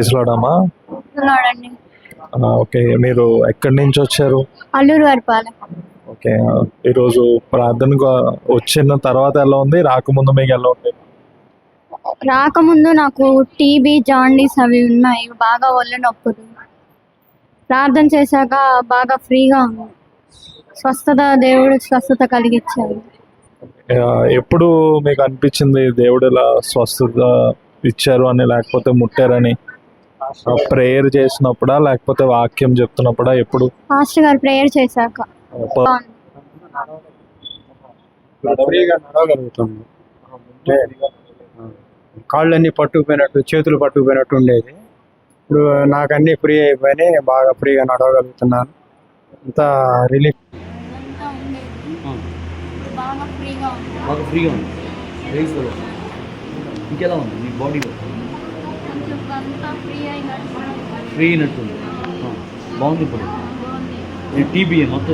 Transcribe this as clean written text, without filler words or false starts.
తీసులాడమ్మా. చూడండి. ఓకే, మీరు ఎక్కడి నుంచి వచ్చారు? అల్లూరు వరపాలెం. ఓకే, ఈరోజు ప్రార్థనకు వచ్చిన తర్వాత ఎలా ఉంది, రాకముందు మీకు ఎలా ఉంది? రాకముందు నాకు టీబీ జాండీస్ అవి ఉన్నాయి, బాగా ఒళ్ళు నొప్పులు. ప్రార్థన చేశాక బాగా ఫ్రీగా ఉంది, దేవుడు స్వస్థత కలిగించాడు. ఎప్పుడు మీకు అనిపించింది దేవుడు ఇలా స్వస్థత ఇచ్చారు అని, లేకపోతే ముట్టారని? ప్రేయర్ చేసినప్పుడా, లేకపోతే వాక్యం చెప్తున్నప్పుడా? ఎప్పుడు? పాస్టర్ గారు ప్రేయర్ చేశాక. ఫ్రీగా నడవగలుగుతుంది. కాళ్ళన్నీ పట్టుకుపోయినట్టు, చేతులు పట్టుకుపోయినట్టు ఉండేది. ఇప్పుడు నాకు అన్నీ ఫ్రీ అయిపోయినాయి, బాగా ఫ్రీగా నడవగలుగుతున్నాను. అంతా రిలీఫ్. బాగా ఫ్రీగా ఉంది. ఇంకెలా ఉంది మీ బాడీ? ఫ్రీ అయినట్టుంది. బాగుంది. ఇప్పుడు టీబీ మొత్తం